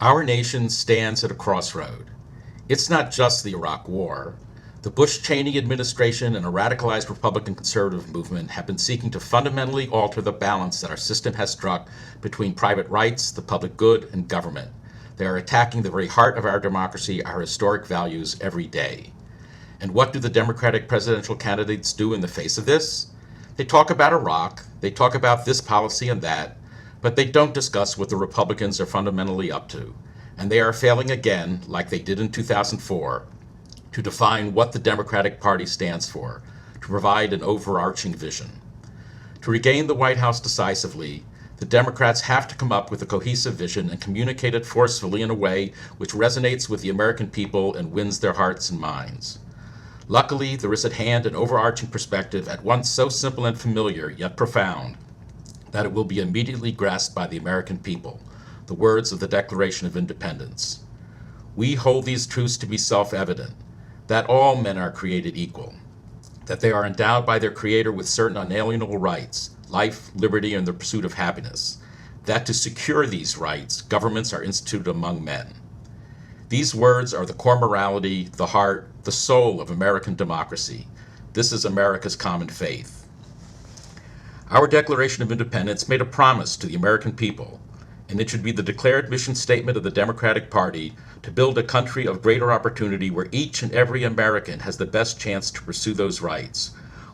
Our nation stands at a crossroad. It's not just the Iraq War. The Bush-Cheney administration and a radicalized Republican conservative movement have been seeking to fundamentally alter the balance that our system has struck between private rights, the public good, and government. They are attacking the very heart of our democracy, our historic values, every day. And what do the Democratic presidential candidates do in the face of this? They talk about Iraq, they talk about this policy and that, but they don't discuss what the Republicans are fundamentally up to. And they are failing again, like they did in 2004, to define what the Democratic Party stands for, to provide an overarching vision. To regain the White House decisively, the Democrats have to come up with a cohesive vision and communicate it forcefully in a way which resonates with the American people and wins their hearts and minds. Luckily, there is at hand an overarching perspective at once so simple and familiar, yet profound, that it will be immediately grasped by the American people, the words of the Declaration of Independence. We hold these truths to be self-evident, that all men are created equal, that they are endowed by their Creator with certain unalienable rights, life, liberty, and the pursuit of happiness, that to secure these rights, governments are instituted among men. These words are the core morality, the heart, the soul of American democracy. This is America's common faith. Our Declaration of Independence made a promise to the American people, and it should be the declared mission statement of the Democratic Party to build a country of greater opportunity where each and every American has the best chance to pursue those rights,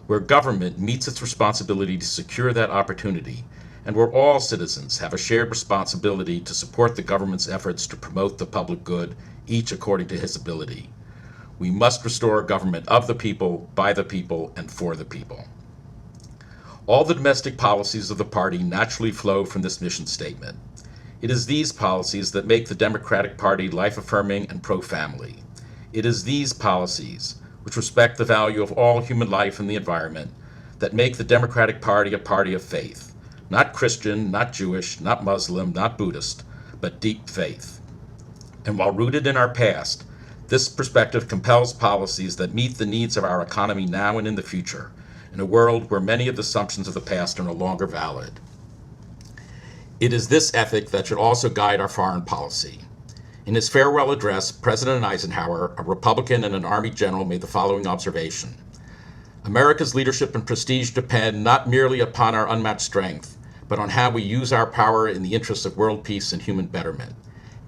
where government meets its responsibility to secure that opportunity, and where all citizens have a shared responsibility to support the government's efforts to promote the public good, each according to his ability. We must restore a government of the people, by the people, and for the people. All the domestic policies of the party naturally flow from this mission statement. It is these policies that make the Democratic Party life-affirming and pro-family. It is these policies, which respect the value of all human life and the environment, that make the Democratic Party a party of faith. Not Christian, not Jewish, not Muslim, not Buddhist, but deep faith. And while rooted in our past, this perspective compels policies that meet the needs of our economy now and in the future, in a world where many of the assumptions of the past are no longer valid. It is this ethic that should also guide our foreign policy. In his farewell address, President Eisenhower, a Republican and an Army general, made the following observation: America's leadership and prestige depend not merely upon our unmatched strength, but on how we use our power in the interests of world peace and human betterment.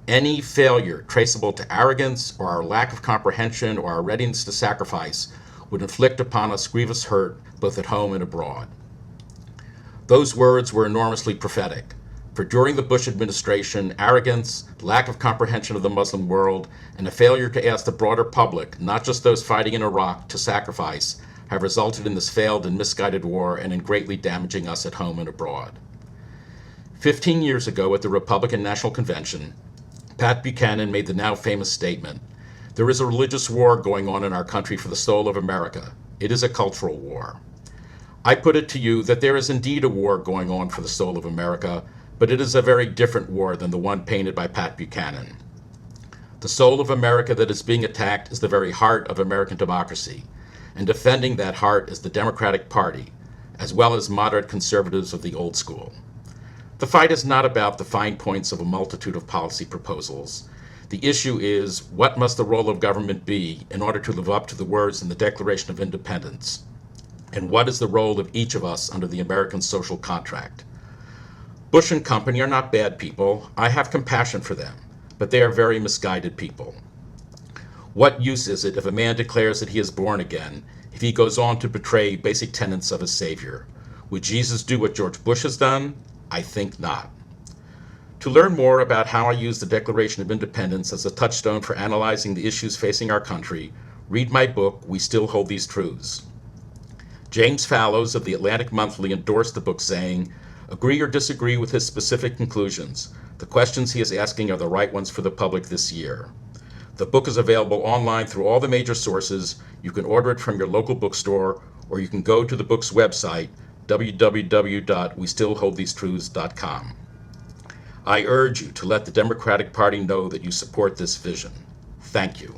Any failure traceable to arrogance or our lack of comprehension or our readiness to sacrifice would inflict upon us grievous hurt, both at home and abroad. Those words were enormously prophetic, for during the Bush administration, arrogance, lack of comprehension of the Muslim world, and a failure to ask the broader public, not just those fighting in Iraq, to sacrifice, have resulted in this failed and misguided war and in greatly damaging us at home and abroad. 15 years ago at the Republican National Convention, Pat Buchanan made the now famous statement, "There is a religious war going on in our country for the soul of America. It is a cultural war." I put it to you that there is indeed a war going on for the soul of America, but it is a very different war than the one painted by Pat Buchanan. The soul of America that is being attacked is the very heart of American democracy, and defending that heart is the Democratic Party, as well as moderate conservatives of the old school. The fight is not about the fine points of a multitude of policy proposals. The issue is, what must the role of government be in order to live up to the words in the Declaration of Independence? And what is the role of each of us under the American social contract? Bush and company are not bad people. I have compassion for them, but they are very misguided people. What use is it if a man declares that he is born again, if he goes on to betray basic tenets of his Savior? Would Jesus do what George Bush has done? I think not. To learn more about how I use the Declaration of Independence as a touchstone for analyzing the issues facing our country, read my book, We Still Hold These Truths. James Fallows of the Atlantic Monthly endorsed the book saying, "Agree or disagree with his specific conclusions, the questions he is asking are the right ones for the public this year." The book is available online through all the major sources. You can order it from your local bookstore, or you can go to the book's website, www.westillholdthesetruths.com. I urge you to let the Democratic Party know that you support this vision. Thank you.